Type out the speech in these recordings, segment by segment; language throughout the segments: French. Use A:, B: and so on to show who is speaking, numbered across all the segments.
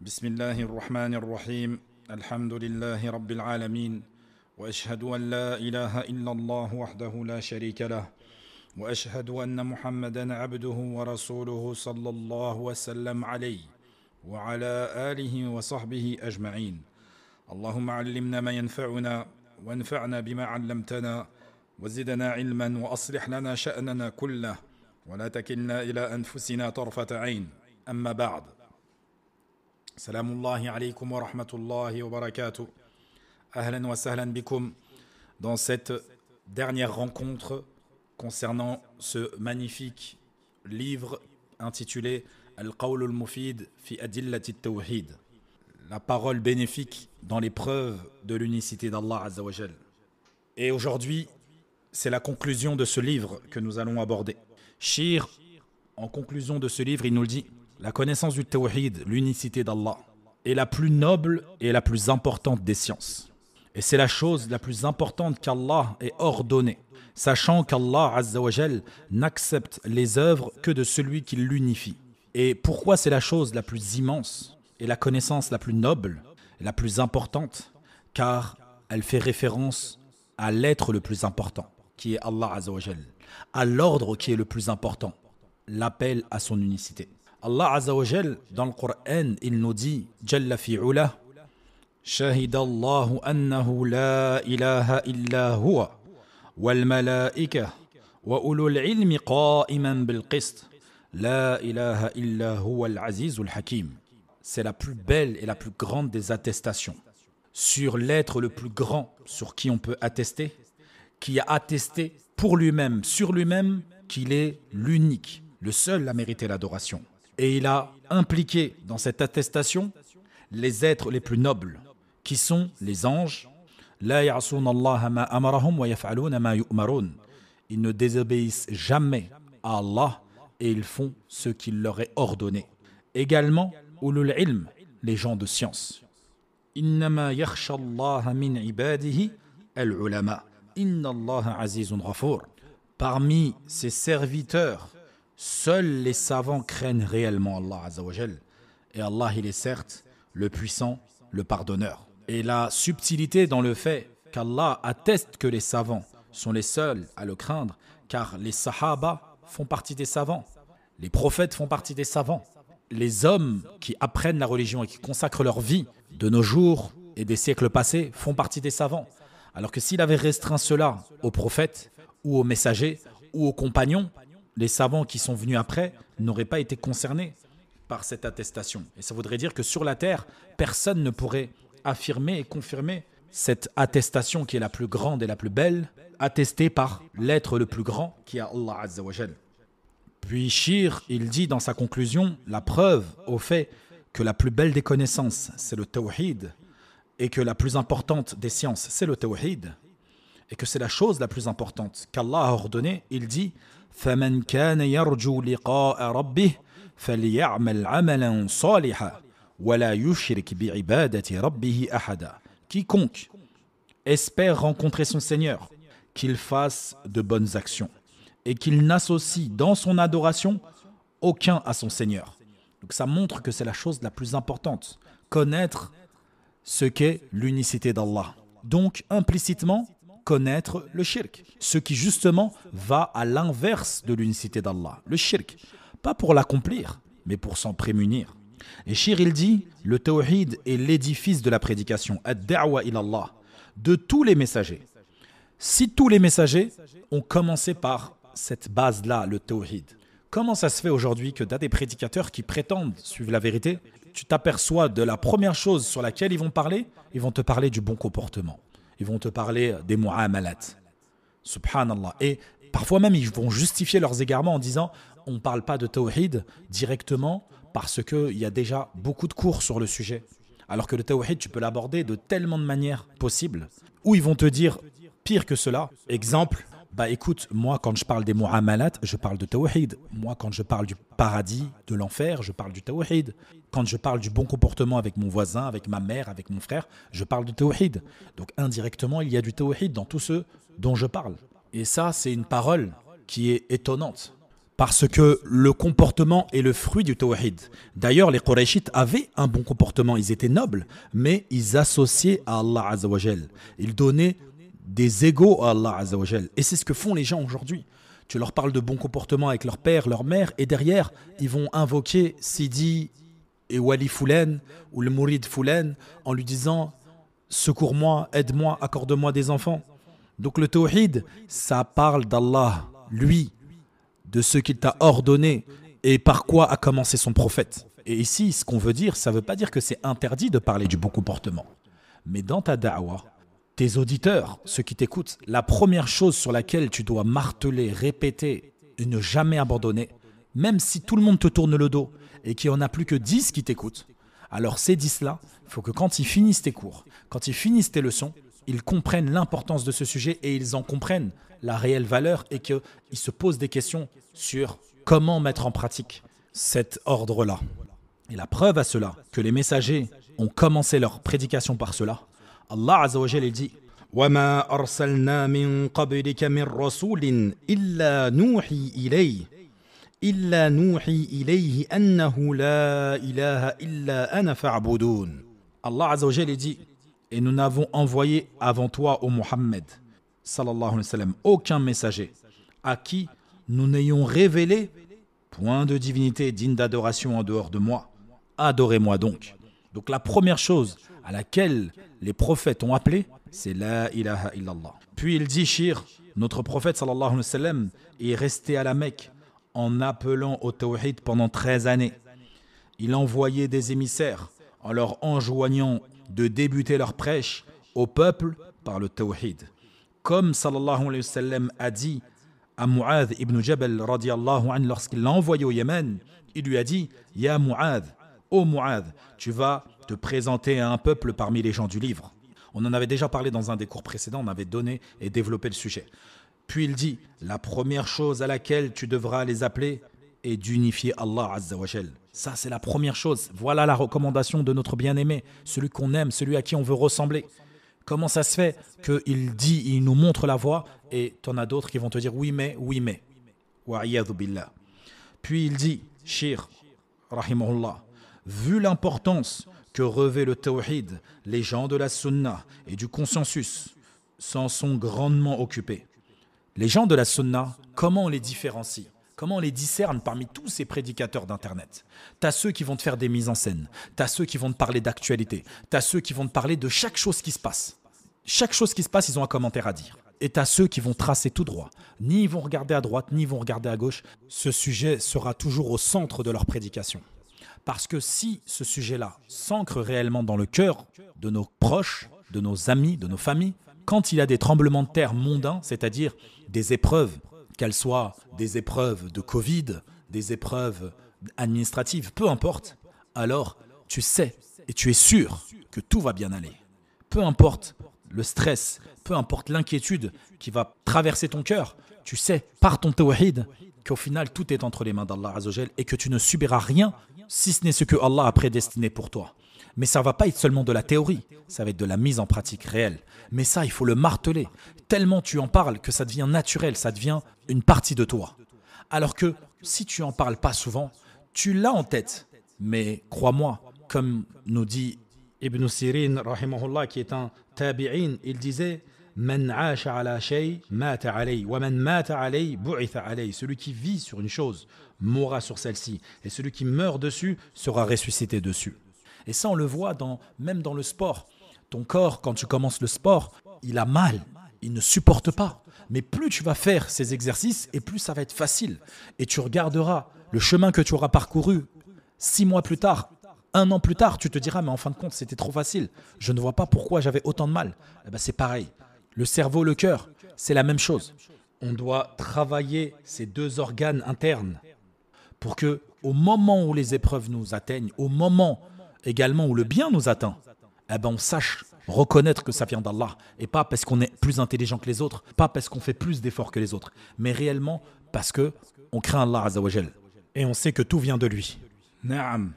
A: بسم الله الرحمن الرحيم الحمد لله رب العالمين وأشهد أن لا إله إلا الله وحده لا شريك له وأشهد أن محمدا عبده ورسوله صلى الله وسلم عليه وعلى آله وصحبه أجمعين اللهم علمنا ما ينفعنا وانفعنا بما علمتنا وزدنا علما وأصلح لنا شأننا كله ولا تكلنا إلى أنفسنا طرفة عين أما بعد Salam Allahi alaykum wa rahmatullahi wa barakatuh. Ahlan wa sahlan bikum dans cette dernière rencontre concernant ce magnifique livre intitulé Al-Qawl al-Mufid fi Adillati al-Tawhid. La parole bénéfique dans les preuves de l'unicité d'Allah Azza wa Jal. Et aujourd'hui, c'est la conclusion de ce livre que nous allons aborder. Shir, en conclusion de ce livre, il nous le dit: la connaissance du tawhid, l'unicité d'Allah, est la plus noble et la plus importante des sciences. Et c'est la chose la plus importante qu'Allah ait ordonnée, sachant qu'Allah Azza wa Jal n'accepte les œuvres que de celui qui l'unifie. Et pourquoi c'est la chose la plus immense et la connaissance la plus noble et la plus importante? Car elle fait référence à l'être le plus important, qui est Allah Azza wa Jal, à l'ordre qui est le plus important, l'appel à son unicité. Allah Azza wa Jal, dans le Coran, il nous dit Jalla fi'ulah, Shahida Allahu annahu la ilaha illa huwa, wal malaika, wa ulul ilmi qa'iman bil qist, la ilaha illa huwa al azizul hakim. C'est la plus belle et la plus grande des attestations sur l'être le plus grand sur qui on peut attester, qui a attesté pour lui-même, sur lui-même, qu'il est l'unique, le seul à mériter l'adoration. Et il a impliqué dans cette attestation les êtres les plus nobles, qui sont les anges. La ya'souna Allah ma amarahum wa yaf'aluna ma yu'marun. Ils ne désobéissent jamais à Allah et ils font ce qu'il leur est ordonné. Également, ulul ilm, les gens de science. Innama yakhsha Allah min ibadihi al-ulama. Inna Allah azizun ghafur. Parmi ses serviteurs, seuls les savants craignent réellement Allah Azza wa Jal. Et Allah, il est certes le puissant, le pardonneur. Et la subtilité dans le fait qu'Allah atteste que les savants sont les seuls à le craindre, car les sahaba font partie des savants, les prophètes font partie des savants, les hommes qui apprennent la religion et qui consacrent leur vie de nos jours et des siècles passés font partie des savants. Alors que s'il avait restreint cela aux prophètes ou aux messagers ou aux compagnons, les savants qui sont venus après n'auraient pas été concernés par cette attestation. Et ça voudrait dire que sur la terre, personne ne pourrait affirmer et confirmer cette attestation qui est la plus grande et la plus belle, attestée par l'être le plus grand qui est Allah Azza wa Jal. Puis Shir, il dit dans sa conclusion, la preuve au fait que la plus belle des connaissances, c'est le tawhid, et que la plus importante des sciences, c'est le tawhid, et que c'est la chose la plus importante qu'Allah a ordonnée, il dit فَمَنْ كَانَ يَرْجُو لِقَاءَ رَبِّهِ فَلْيَعْمَلْ عَمَلًا صَالِحًا وَلَا يُشْرِكْ بِعِبَادَةِ رَبِّهِ أَحَدًا. Quiconque espère rencontrer son Seigneur, qu'il fasse de bonnes actions et qu'il n'associe dans son adoration aucun à son Seigneur. Donc ça montre que c'est la chose la plus importante, connaître ce qu'est l'unicité d'Allah. Donc implicitement, connaître le shirk, ce qui justement va à l'inverse de l'unicité d'Allah, le shirk, pas pour l'accomplir, mais pour s'en prémunir. Et Shir, il dit, le tawhid est l'édifice de la prédication, ad-da'wa ilallah, de tous les messagers. Si tous les messagers ont commencé par cette base-là, le tawhid, comment ça se fait aujourd'hui que tu as des prédicateurs qui prétendent suivre la vérité? Tu t'aperçois de la première chose sur laquelle ils vont te parler du bon comportement. Ils vont te parler des mu'amalat. Subhanallah. Et parfois même, ils vont justifier leurs égarements en disant on ne parle pas de tawhid directement parce qu'il y a déjà beaucoup de cours sur le sujet. Alors que le tawhid, tu peux l'aborder de tellement de manières possibles. Ou ils vont te dire pire que cela. Exemple, écoute, moi quand je parle des mu'amalat, je parle de tawhid. Moi quand je parle du paradis, de l'enfer, je parle du tawhid. Quand je parle du bon comportement avec mon voisin, avec ma mère, avec mon frère, je parle du tawhid. Donc indirectement, il y a du tawhid dans tout ce dont je parle. Et ça, c'est une parole qui est étonnante.
B: Parce que le comportement est le fruit du tawhid. D'ailleurs, les Qurayshites avaient un bon comportement, ils étaient nobles, mais ils associaient à Allah Azza wa Jal. Ils donnaient des égaux à Allah Azza wa Jal. Et c'est ce que font les gens aujourd'hui. Tu leur parles de bon comportement avec leur père, leur mère, et derrière, ils vont invoquer Sidi et Wali Foulen, ou le Mourid Foulen, en lui disant « Secours-moi, aide-moi, accorde-moi des enfants ». Donc le tawhid, ça parle d'Allah, lui, de ce qu'il t'a ordonné et par quoi a commencé son prophète. Et ici, ce qu'on veut dire, ça ne veut pas dire que c'est interdit de parler du bon comportement. Mais dans ta da'wah, tes auditeurs, ceux qui t'écoutent, la première chose sur laquelle tu dois marteler, répéter et ne jamais abandonner, même si tout le monde te tourne le dos et qu'il n'y en a plus que 10 qui t'écoutent, alors ces 10-là, il faut que quand ils finissent tes cours, quand ils finissent tes leçons, ils comprennent l'importance de ce sujet et ils en comprennent la réelle valeur et qu'ils se posent des questions sur comment mettre en pratique cet ordre-là. Et la preuve à cela, que les messagers ont commencé leur prédication par cela, Allah Azza wa Jalla dit
A: وَمَا أَرْسَلْنَا مِن قَبْلِكَ مِن رَّسُولٍ إِلَّا نُوحِي إِلَيْهِ أَنَّهُ لَا إِلَهَ إِلَّا أَنَا فَاعْبُدُونِ.
B: Allah Azza wa Jalla dit et nous n'avons envoyé avant toi, ô Muhammad, sallallahu alayhi wa sallam, aucun messager à qui nous n'ayons révélé point de divinité digne d'adoration en dehors de moi. Adorez-moi donc. Donc la première chose à laquelle les prophètes ont appelé, c'est la ilaha illallah. Puis il dit, Shir, notre prophète sallallahu alayhi wa sallam est resté à la Mecque en appelant au tawhid pendant 13 années. Il envoyait des émissaires en leur enjoignant de débuter leur prêche au peuple par le tawhid. Comme sallallahu alayhi wa sallam a dit à Mu'adh ibn Jabal radiyallahu anhu lorsqu'il l'a envoyé au Yémen, il lui a dit « Ya Mu'adh, ô Mu'adh, tu vas te présenter à un peuple parmi les gens du livre. » On en avait déjà parlé dans un des cours précédents, on avait donné et développé le sujet. Puis il dit « La première chose à laquelle tu devras les appeler est d'unifier Allah Azza wa Jal. » Ça, c'est la première chose. Voilà la recommandation de notre bien-aimé, celui qu'on aime, celui à qui on veut ressembler. Comment ça se fait qu'il dit, il nous montre la voie et t'en as d'autres qui vont te dire oui mais. Wa'iyadhu billah. Puis il dit, Shir, rahimahullah, vu l'importance que revêt le tawhid, les gens de la sunna et du consensus s'en sont grandement occupés. Les gens de la sunna, comment on les différencie? Comment on les discerne parmi tous ces prédicateurs d'Internet? T'as ceux qui vont te faire des mises en scène, t'as ceux qui vont te parler d'actualité, t'as ceux qui vont te parler de chaque chose qui se passe. Chaque chose qui se passe, ils ont un commentaire à dire. Et t'as ceux qui vont tracer tout droit. Ni ils vont regarder à droite, ni ils vont regarder à gauche. Ce sujet sera toujours au centre de leur prédication. Parce que si ce sujet-là s'ancre réellement dans le cœur de nos proches, de nos amis, de nos familles, quand il y a des tremblements de terre mondains, c'est-à-dire des épreuves, qu'elles soient des épreuves de Covid, des épreuves administratives, peu importe, alors tu sais et tu es sûr que tout va bien aller. Peu importe le stress, peu importe l'inquiétude qui va traverser ton cœur, tu sais par ton tawhid qu'au final tout est entre les mains d'Allah Azza wa Jal et que tu ne subiras rien si ce n'est ce que Allah a prédestiné pour toi. Mais ça ne va pas être seulement de la théorie, ça va être de la mise en pratique réelle. Mais ça, il faut le marteler. Tellement tu en parles que ça devient naturel, ça devient une partie de toi. Alors que si tu n'en parles pas souvent, tu l'as en tête. Mais crois-moi, comme nous dit Ibn Sirin, rahimahullah, qui est un tabi'in, il disait « Man 'asha 'ala shay, mata 'alayhi, wa man mata 'alayhi, bu'itha 'alayhi » Celui qui vit sur une chose mourra sur celle-ci, et celui qui meurt dessus sera ressuscité dessus. Et ça, on le voit même dans le sport. Ton corps, quand tu commences le sport, il a mal, il ne supporte pas. Mais plus tu vas faire ces exercices, et plus ça va être facile. Et tu regarderas le chemin que tu auras parcouru 6 mois plus tard, 1 an plus tard, tu te diras, mais en fin de compte, c'était trop facile. Je ne vois pas pourquoi j'avais autant de mal. Eh ben, c'est pareil. Le cerveau, le cœur, c'est la même chose. On doit travailler ces 2 organes internes pour que, au moment où les épreuves nous atteignent, au moment également où le bien nous atteint, eh ben on sache reconnaître que ça vient d'Allah et pas parce qu'on est plus intelligent que les autres, pas parce qu'on fait plus d'efforts que les autres, mais réellement parce que on craint Allah Azza wa Jal et on sait que tout vient de lui.
A: Naam.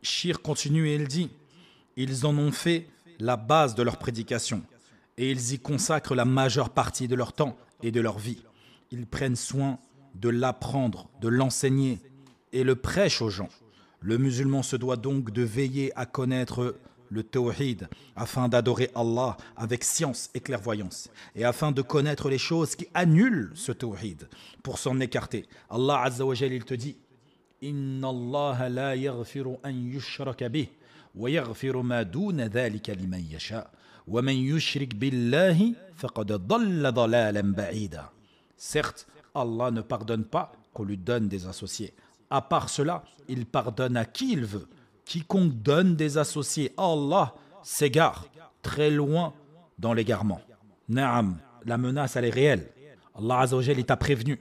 A: Shir continue et il dit « Ils en ont fait la base de leur prédication et ils y consacrent la majeure partie de leur temps et de leur vie. Ils prennent soin
B: de l'apprendre, de l'enseigner et le prêche aux gens. Le musulman se doit donc de veiller à connaître le tawhid afin d'adorer Allah avec science et clairvoyance et afin de connaître les choses qui annulent ce tawhid pour s'en écarter. Allah Azza wa Jal, il te dit Inna Allah la yaghfiru an yushraka bih wa yaghfiru ma duna dhalika liman yasha wa man yushrik billahi faqad dhalla dhalalan ba'ida. Certes, Allah ne pardonne pas qu'on lui donne des associés. À part cela, il pardonne à qui il veut. Quiconque donne des associés à Allah s'égare très loin dans l'égarement. Naam, la menace elle est réelle. Allah Azza wa Jal t'a prévenu.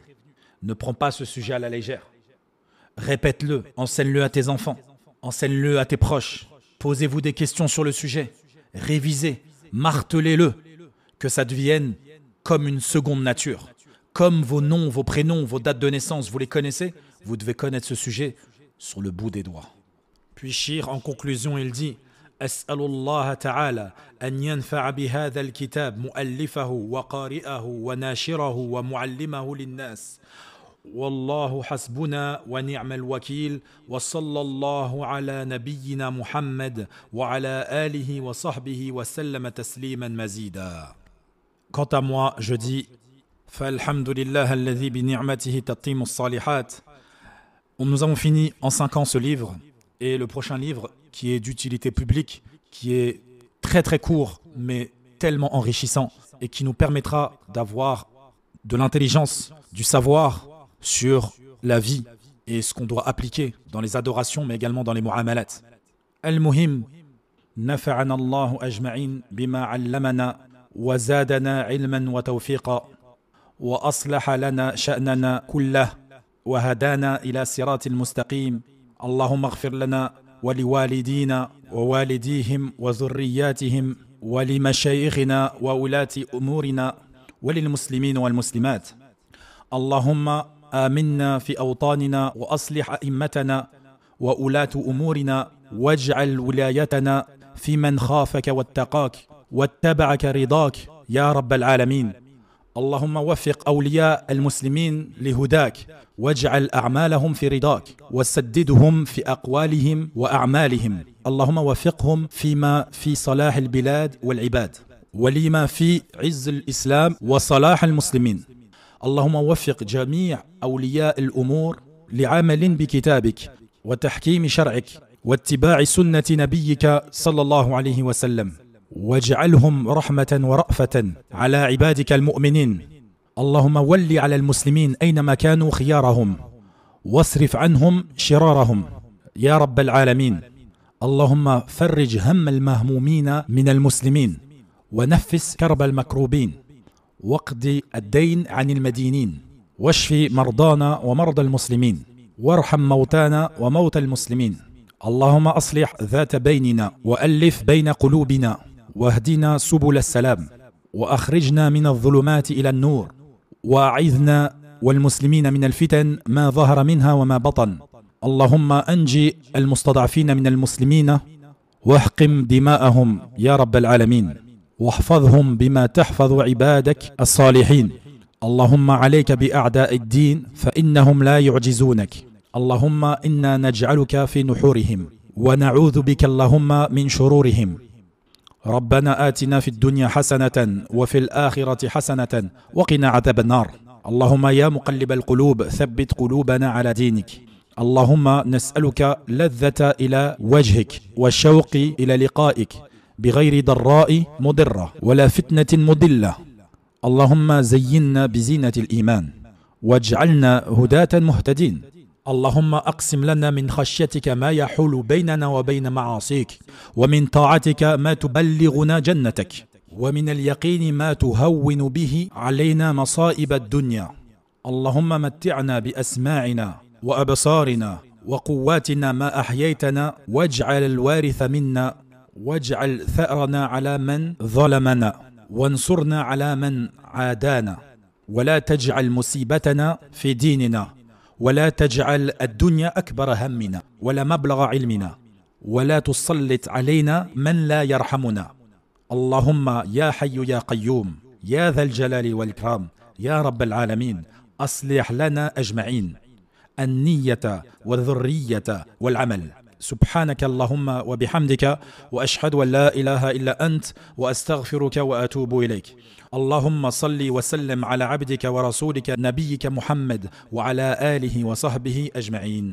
B: Ne prends pas ce sujet à la légère. Répète-le, enseigne-le à tes enfants, enseigne-le à tes proches. Posez-vous des questions sur le sujet. Révisez, martelez-le, que ça devienne comme une seconde nature. Comme vos noms, vos prénoms, vos dates de naissance, vous les connaissez, vous devez connaître ce sujet sur le bout des doigts. Puis Shir, en conclusion, il dit أسأل الله تعالى أن ينفع بهذا الكتاب مؤلفه وقارئه وناشره ومعلمه للناس والله حسبنا ونعم الوكيل وصلى الله على نبينا محمد وعلى آله وصحبه وسلم تسليما مزيدا. Quant à moi, je dis فالحمد لله الذي بنعمته تتم الصالحات. Nous avons fini en 5 ans ce livre. Et le prochain livre, qui est d'utilité publique, qui est très très court, mais tellement enrichissant, et qui nous permettra d'avoir de l'intelligence, du savoir sur la vie et ce qu'on doit appliquer dans les adorations, mais également dans les mu'amalat. Al-Muhim, nafa'ana Allahu ajma'in bima 'allamana wa zadana 'ilman wa tawfiqa wa aslaha lana sha'nana kullah wa hadana ila siratil mustaqim. اللهم اغفر لنا ولوالدينا ووالديهم وذرياتهم ولمشايخنا وولاة أمورنا وللمسلمين والمسلمات. اللهم آمنا في أوطاننا وأصلح أئمتنا وولاة أمورنا واجعل ولايتنا في من خافك واتقاك واتبعك رضاك يا رب العالمين. اللهم وفق أولياء المسلمين لهداك واجعل أعمالهم في رضاك وسددهم في أقوالهم وأعمالهم. اللهم وفقهم فيما في صلاح البلاد والعباد ولما في عز الإسلام وصلاح المسلمين. اللهم وفق جميع أولياء الأمور لعمل بكتابك وتحكيم شرعك واتباع سنة نبيك صلى الله عليه وسلم واجعلهم رحمة ورأفة على عبادك المؤمنين. اللهم ول على المسلمين أينما كانوا خيارهم واصرف عنهم شرارهم يا رب العالمين. اللهم فرج هم المهمومين من المسلمين ونفس كرب المكروبين واقض الدين عن المدينين واشف مرضانا ومرضى المسلمين وارحم موتانا وموتى المسلمين. اللهم أصلح ذات بيننا وألف بين قلوبنا واهدنا سبل السلام وأخرجنا من الظلمات إلى النور وأعذنا والمسلمين من الفتن ما ظهر منها وما بطن. اللهم أنجي المستضعفين من المسلمين واحقم دماءهم يا رب العالمين واحفظهم بما تحفظ عبادك الصالحين. اللهم عليك بأعداء الدين فإنهم لا يعجزونك. اللهم إنا نجعلك في نحورهم ونعوذ بك اللهم من شرورهم. ربنا آتنا في الدنيا حسنة وفي الآخرة حسنة وقنا عذاب النار. اللهم يا مقلب القلوب ثبت قلوبنا على دينك. اللهم نسألك لذة إلى وجهك والشوق إلى لقائك بغير ضراء مضرة ولا فتنة مضلة. اللهم زينا بزينة الإيمان واجعلنا هداة مهتدين. اللهم أقسم لنا من خشيتك ما يحول بيننا وبين معاصيك ومن طاعتك ما تبلغنا جنتك ومن اليقين ما تهون به علينا مصائب الدنيا. اللهم متعنا بأسماعنا وأبصارنا وقواتنا ما أحييتنا واجعل الوارث منا واجعل ثأرنا على من ظلمنا وانصرنا على من عادانا ولا تجعل مصيبتنا في ديننا ولا تجعل الدنيا أكبر همنا ولا مبلغ علمنا ولا تسلط علينا من لا يرحمنا. اللهم يا حي يا قيوم يا ذا الجلال والإكرام يا رب العالمين. أصلح لنا أجمعين النية والذرية والعمل. سبحانك اللهم وبحمدك وأشهد أن لا إله إلا أنت وأستغفرك وأتوب إليك. اللهم صل وسلم على عبدك ورسولك نبيك محمد وعلى آله وصحبه أجمعين.